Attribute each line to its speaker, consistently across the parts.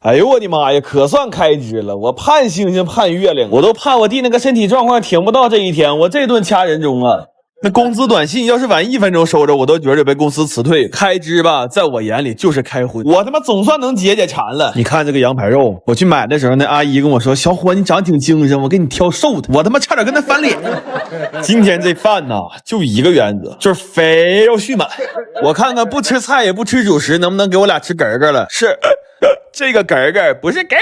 Speaker 1: 哎呦我的妈呀，可算开支了！我盼星星盼月亮，我都怕我弟那个身体状况挺不到这一天，我这顿掐人中啊！那工资短信要是晚1分钟收着，我都觉得被公司辞退。开支吧，在我眼里就是开荤。我他妈总算能解馋了。你看这个羊排肉，我去买的时候，那阿姨跟我说：“小伙，你长挺精神，我给你挑瘦的。”我他妈差点跟他翻脸。今天这饭呐，就一个原则，就是肥肉续满。我看看不吃菜也不吃主食，能不能给我俩吃嗝嗝了？是。这个嗝嗝不是嗝，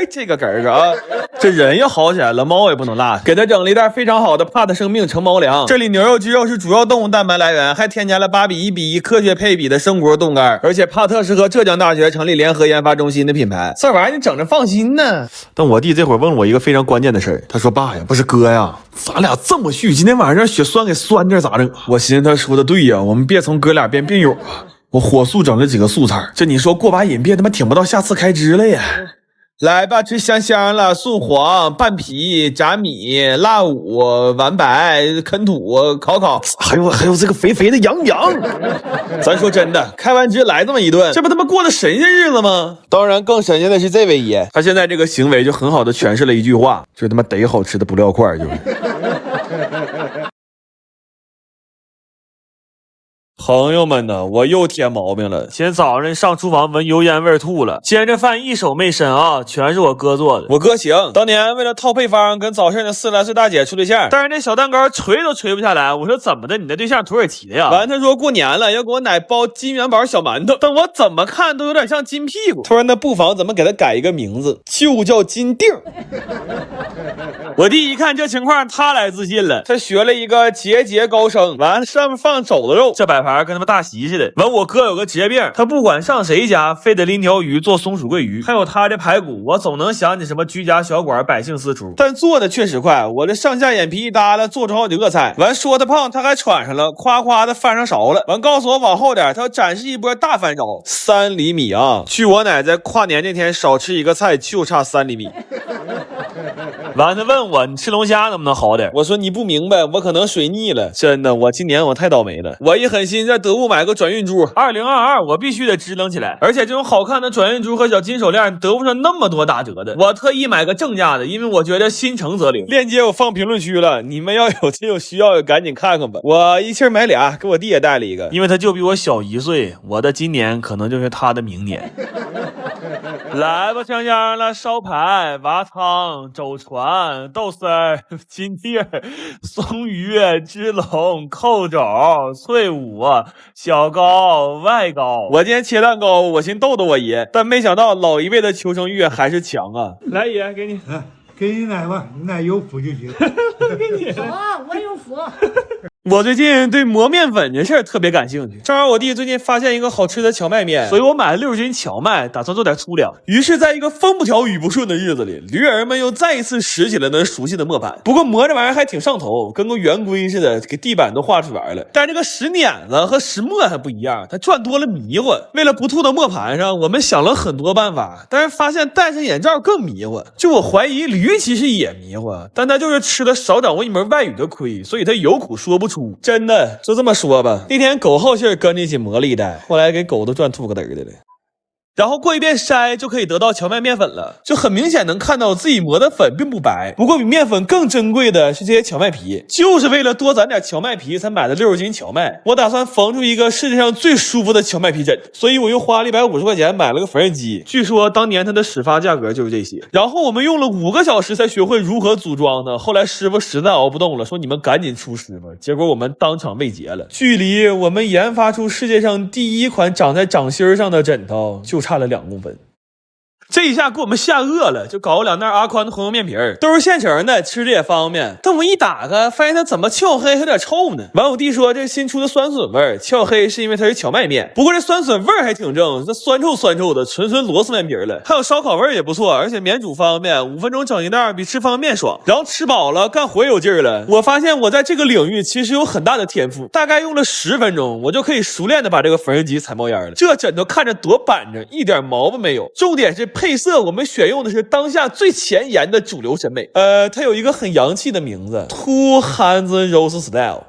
Speaker 1: 这个嗝嗝啊，这人又好起来了，猫也不能落下。给他整了一袋非常好的帕特生命成猫粮，这里牛肉、鸡肉是主要动物蛋白来源，还添加了8:1:1科学配比的生骨冻干，而且帕特是和浙江大学成立联合研发中心的品牌，这玩意儿你整着放心呢。但我弟这会儿问了我一个非常关键的事儿，他说：“爸呀，不是哥呀，咱俩这么续，今天晚上让血栓给栓这咋整？”我寻思他说的对呀，我们别从哥俩变病友啊。我火速整了几个素菜，这你说过把瘾别他妈挺不到下次开支了呀！来吧，吃香香了，素黄、拌皮、炸米、辣五、完白、啃土、烤，还有这个肥肥的羊。咱说真的，开完支来这么一顿，这不他妈过的神仙日子吗？当然，更神仙的是这位爷，他现在这个行为就很好的诠释了一句话，就是他妈逮好吃的不撂块，就是。朋友们呢，我又添毛病了。今天早上上厨房闻油烟味吐了，今天这饭一手没伸啊，全是我哥做的。我哥行，当年为了套配方跟早上的40来岁大姐处对象，但是那小蛋糕捶都捶不下来。我说怎么的，你的对象土耳其的呀？完他说过年了要给我奶包金元宝小馒头，但我怎么看都有点像金屁股。突然那不妨怎么给他改一个名字，就叫金锭。我弟一看这情况，他来自信了，他学了一个节高升，完了上面放肘子肉，这摆盘跟他们大席似的。完我哥有个职业病，他不管上谁家，非得拎条鱼做松鼠桂鱼，还有他的排骨，我总能想起什么居家小馆百姓私厨，但做的确实快，我这上下眼皮一耷拉，做出好几个菜。完说他胖，他还喘上了，夸夸的翻上勺了。完告诉我往后点，他要展示一波大翻勺，3厘米啊！据我奶在跨年那天少吃一个菜，就差3厘米。完他问我你吃龙虾能不能好点，我说你不明白，我可能水逆了。真的，我今年我太倒霉了。我一狠心在得物买个转运珠，2022我必须得支棱起来，而且这种好看的转运珠和小金手链得不上那么多打折的，我特意买个正价的，因为我觉得心诚则灵。链接我放评论区了，你们要有真有需要赶紧看看吧。我一气买俩，给我弟也带了一个，因为他就比我小1岁，我的今年可能就是他的明年。来吧，香香了，烧排、蛙汤、肘传、豆丝儿、金锭、松鱼、支龙、扣肘、脆五、小糕、外糕。我今天切蛋糕，我寻逗逗我爷，但没想到老一辈的求生欲还是强啊！来爷，给你，
Speaker 2: 给你奶吧，你奶有福就行。
Speaker 1: 给你。
Speaker 3: 好啊，我有福。
Speaker 1: 我最近对磨面粉这事儿特别感兴趣，正好我弟最近发现一个好吃的荞麦面，所以我买了60斤荞麦，打算做点粗粮。于是，在一个风不调雨不顺的日子里，驴儿们又再一次拾起了那熟悉的磨盘。不过磨这玩意儿还挺上头，跟个圆规似的，给地板都画出来了。但这个拾碾子和拾磨还不一样，它转多了迷糊。为了不吐到磨盘上，我们想了很多办法，但是发现戴上眼罩更迷糊。就我怀疑驴其实也迷糊，但他就是吃了少掌握一门外语的亏，所以他有苦说不出。真的就这么说吧，那天狗好信跟着一起磨了一袋，后来给狗都转吐个嘚的了。然后过一遍筛就可以得到荞麦面粉了，就很明显能看到自己磨的粉并不白。不过比面粉更珍贵的是这些荞麦皮，就是为了多攒点荞麦皮才买的60斤荞麦。我打算缝出一个世界上最舒服的荞麦皮枕，所以我又花了150块钱买了个缝纫机。据说当年它的始发价格就是这些。然后我们用了5个小时才学会如何组装呢。后来师傅实在熬不动了，说你们赶紧出师傅。结果我们当场胃竭了。距离我们研发出世界上第一款长在掌心上的枕头就差了2公分。这一下给我们吓饿了，就搞了2袋阿宽的红油面皮儿，都是现成的，吃着也方便。但我一打开，发现它怎么翘黑，有点臭呢。完我弟说这新出的酸笋味儿，翘黑是因为它是荞麦面。不过这酸笋味儿还挺正，这酸臭的，纯螺丝面皮了。还有烧烤味儿也不错，而且免煮方便，5分钟整一袋，比吃方便面爽。然后吃饱了，干活有劲儿了。我发现我在这个领域其实有很大的天赋，大概用了10分钟，我就可以熟练的把这个缝纫机踩冒烟了。这枕头看着多板正，一点毛病没有。重点是配色，我们选用的是当下最前沿的主流审美。它有一个很洋气的名字 ，Two Hands Rose Style。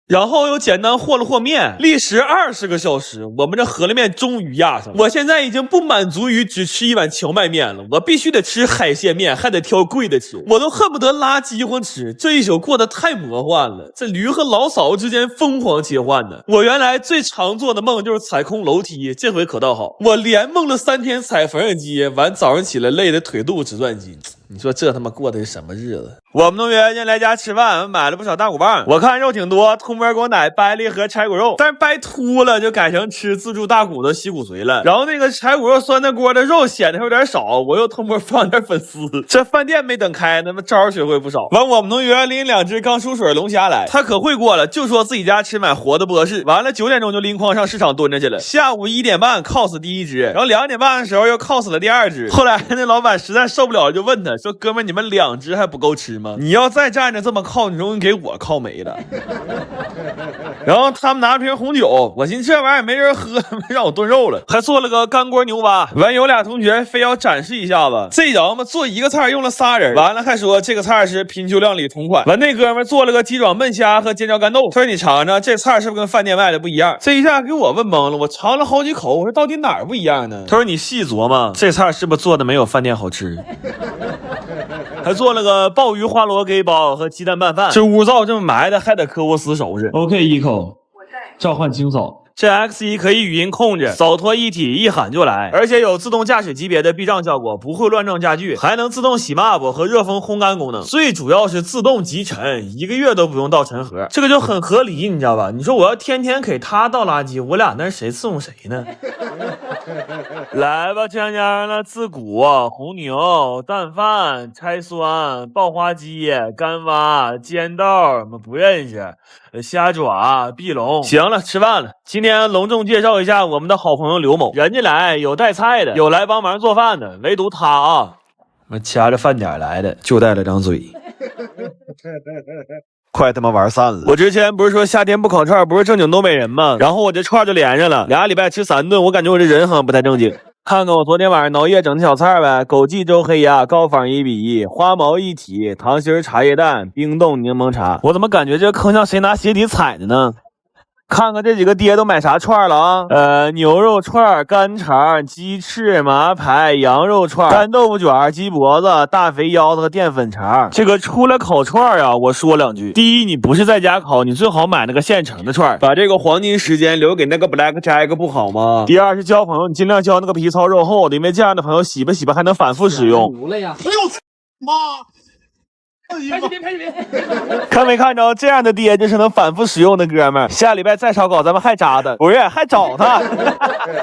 Speaker 1: 然后又简单和了和面，历时20个小时，我们这饸饹面终于压上了。我现在已经不满足于只吃一碗荞麦面了，我必须得吃海鲜面，还得挑贵的吃，我都恨不得拉饥荒吃。这一宿过得太魔幻了，这驴和老嫂之间疯狂切换呢。我原来最常做的梦就是踩空楼梯，这回可倒好，我连梦了3天踩缝纫机，完早上起来累得腿肚直转筋。你说这他妈过的是什么日子？我们同学今天来家吃饭，买了不少大骨棒，我看肉挺多，通波给我奶掰了一盒柴骨肉，但是掰秃了，就改成吃自助大骨头吸骨髓了。然后那个柴骨肉酸菜锅的肉显得有点少，我又通波放点粉丝。这饭店没等开，他妈招学会不少。完，我们同学拎2只刚出水龙虾来，他可会过了，就说自己家吃买活的不合适。完了9点钟就拎筐上市场蹲着去了。下午1点半铐死第1只，然后2点半的时候又铐死了第2只。后来那老板实在受不了，就问他说：“哥们，你们2只还不够吃吗？你要再站着这么铐，你容易给我铐没了。”然后他们拿瓶红酒，我寻思这玩意儿没人喝，让我炖肉了，还做了个干锅牛蛙。完有俩同学非要展示一下子，这家伙做一个菜用了3人，完了还说这个菜是品酒量里同款。完那哥们做了个鸡爪焖虾和尖椒干豆，他说你尝尝这菜是不是跟饭店卖的不一样？这一下给我问懵了，我尝了好几口，我说到底哪儿不一样呢？他说你细琢磨，这菜是不是做的没有饭店好吃？还做了个鲍鱼花螺给包和鸡蛋拌饭，这屋灶这么埋的，还得科沃斯收拾。OK， 一口召唤清扫。这 X1 可以语音控制，扫拖一体，一喊就来，而且有自动驾驶级别的避障效果，不会乱撞家具，还能自动洗抹布和热风烘干功能，最主要是自动集尘，1个月都不用倒尘盒，这个就很合理，你知道吧？你说我要天天给他倒垃圾，我俩那谁伺候谁呢？来吧，家家那自古红牛、蛋饭、拆酸、爆花鸡、干蛙、煎豆，我们不认识。虾爪、碧龙，行了，吃饭了。今天隆重介绍一下我们的好朋友刘某，人家来有带菜的，有来帮忙做饭的，唯独他啊，我掐着饭点来的，就带了张嘴。快他妈玩散了！我之前不是说夏天不烤串不是正经东北人吗？然后我这串就连上了，2礼拜吃3顿，我感觉我这人好像不太正经。看看我昨天晚上熬夜整的小菜呗，枸杞粥黑鸭，高仿1比1，花毛一体，糖心茶叶蛋，冰冻柠檬茶。我怎么感觉这坑像谁拿鞋底踩的呢？看看这几个爹都买啥串了啊？牛肉串、干肠、鸡翅、麻排、羊肉串、干豆腐卷、鸡脖子、大肥腰子和淀粉肠。这个出来烤串啊，我说2句。第一，你不是在家烤，你最好买那个现成的串，把这个黄金时间留给那个 Black Jack 不好吗？第二是交朋友，你尽量交那个皮糙肉厚的，因为这样的朋友洗吧洗吧还能反复使用。
Speaker 2: 哎呦妈！拍视频，
Speaker 1: 看没看着这样的爹就是能反复使用的哥们儿，下礼拜再烧烤咱们还扎他，不是还找他。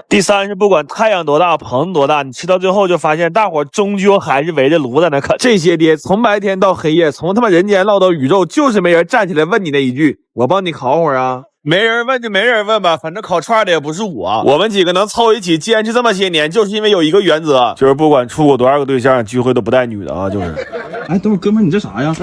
Speaker 1: 第三是不管太阳多大棚多大，你吃到最后就发现大伙终究还是围着炉在那啃。这些爹从白天到黑夜，从他妈人间唠到宇宙，就是没人站起来问你那一句我帮你烤会儿啊。没人问就没人问吧，反正烤串的也不是我。我们几个能凑一起坚持这么些年，就是因为有一个原则，就是不管处过多少个对象，聚会都不带女的啊，就是。
Speaker 3: 哎，等会儿哥们儿，你这啥呀？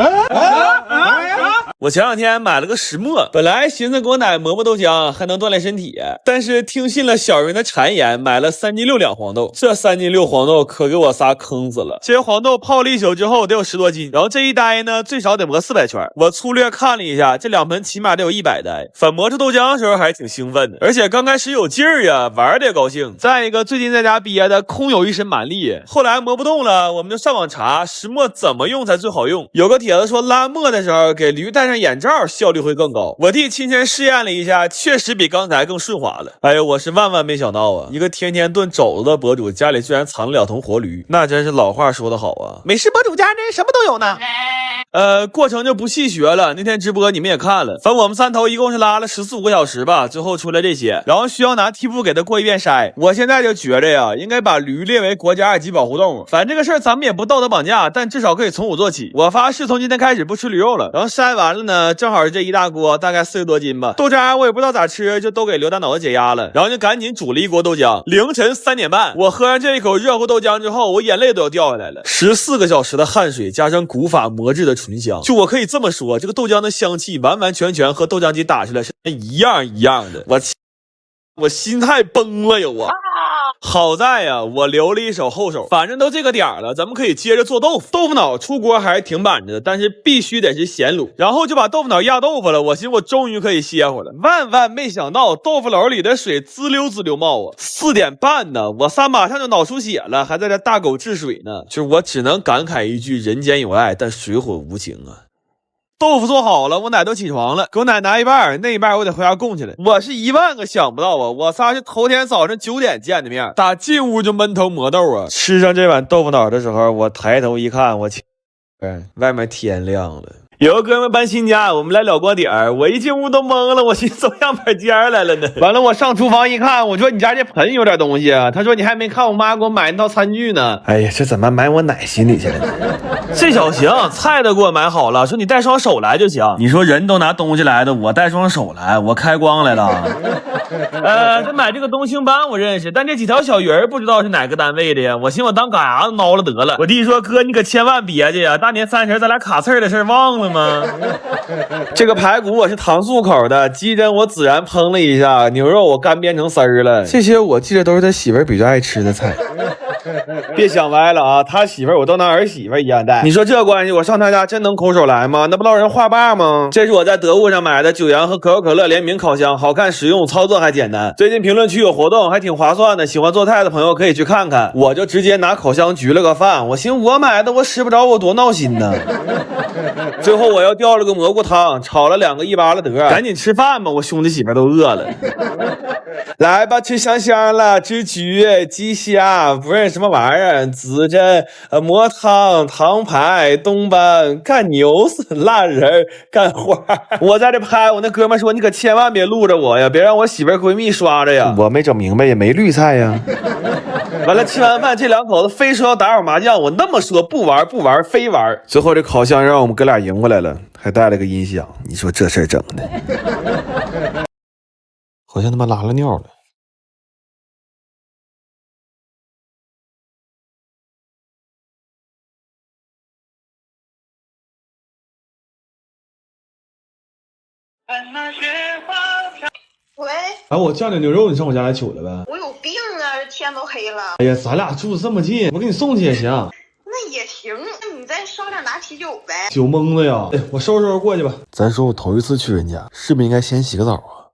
Speaker 1: 我前2天买了个石磨，本来寻思给我奶磨磨豆浆还能锻炼身体，但是听信了小人的谗言，买了3斤6两黄豆。这3斤6黄豆可给我仨坑死了。这些黄豆泡了1宿之后得有10多斤，然后这一待呢最少得磨400圈。我粗略看了一下，这2盆起码得有100袋。反磨出豆浆的时候还挺兴奋的，而且刚开始有劲儿呀，玩的也高兴。再一个最近在家憋的空有一身蛮力，后来磨不动了，我们就上网查石磨怎么用才最好用。有个帖子说拉磨的时候给驴戴上眼罩效率会更高，我弟亲身试验了一下，确实比刚才更顺滑了。哎呦，我是万万没想到啊，一个天天炖肘子的博主家里居然藏了2头活驴，那真是老话说得好啊，美食博主家人什么都有呢。过程就不细学了，那天直播你们也看了，反正我们3头一共是拉了14、15个小时吧，最后出来这些，然后需要拿屉布给它过一遍筛。我现在就觉着呀，应该把驴列为国家2级保护动物。反正这个事儿咱们也不道德绑架，但至少可以从5做起。我发誓从今天开始不吃驴肉了。然后筛完了呢，正好是这一大锅，大概40多斤吧。豆渣我也不知道咋吃，就都给刘大脑子解压了，然后就赶紧煮了一锅豆浆。凌晨3点半，我喝上这一口热乎豆浆之后，我眼泪都要掉下来了。14个小时的汗水加上古法磨制的醇香，就我可以这么说，这个豆浆的香气完完全全和豆浆机打出来是一样的。我心态崩了有啊！好在呀，我留了一手后手，反正都这个点儿了，咱们可以接着做豆腐。豆腐脑出锅还是挺板着的，但是必须得是咸卤。然后就把豆腐脑压豆腐了，我寻思我终于可以歇会儿了。万万没想到，豆腐篓里的水滋溜滋溜冒啊！4点半呢，我3马上就脑出血了，还在这大狗治水呢。就是我只能感慨一句：人间有爱，但水火无情啊。豆腐做好了，我奶都起床了，给我奶拿一半，那一半我得回家供去了。我是10000个想不到啊！我仨是头天早上9点见的面，打进屋就闷头磨豆啊。吃上这碗豆腐脑的时候，我抬头一看，我去，外面天亮了。有个哥们搬新家，我们来了锅点儿，我一进屋都懵了，我寻思走样板间来了呢。完了，我上厨房一看，我说你家这盆有点东西啊。他说你还没看我妈给我买那套餐具呢。哎呀，这怎么埋我奶心里去了？这小行，菜都给我买好了，说你带双手来就行。你说人都拿东西来的，我带双手来，我开光来了。他买这个东兴班我认识，但这几条小鱼儿不知道是哪个单位的呀。我寻思我当嘎牙子挠了得了。我弟说哥，你可千万别介呀，大年30咱俩卡刺儿的事忘了吗？这个排骨我是糖醋口的，鸡胗我孜然烹了一下，牛肉我干煸成丝儿了。这些我记得都是他媳妇儿比较爱吃的菜。别想歪了啊，他媳妇儿我都拿儿媳妇一样带。你说这关系，我上他家真能空手来吗？那不落人话霸吗？这是我在得物上买的九阳和可口可乐联名烤箱，好看实用，操作还简单。最近评论区有活动，还挺划算的，喜欢做菜的朋友可以去看看。我就直接拿烤箱焗了个饭，我寻思我买的我使不着，我多闹心呢。最后我又调了个蘑菇汤，炒了2个1巴拉得，赶紧吃饭吧，我兄弟媳妇都饿了。来吧，吃香香了，吃焗、鸡虾，不认识什么玩意儿，紫珍、魔汤、糖排、东班、干牛丝、辣仁、干花。我在这拍，我那哥们说你可千万别录着我呀，别让我媳妇闺蜜刷着呀。我没整明白，也没绿菜呀。完了，吃完饭这2口子非说要打会麻将，我那么说不玩不玩非玩。最后这烤箱让我们哥俩赢回来了，还带了个音响，你说这事儿整的，好像他妈拉了尿了。
Speaker 2: 喂，
Speaker 1: 哎，我酱点牛肉，你上我家来取了呗？
Speaker 2: 我有病啊！这天都黑了。
Speaker 1: 哎呀，咱俩住的这么近，我给你送去也行。
Speaker 2: 那也行，那你再烧点拿啤酒呗。
Speaker 1: 酒蒙子呀！哎，我收拾收拾过去吧。咱说我头一次去人家，是不是应该先洗个澡啊？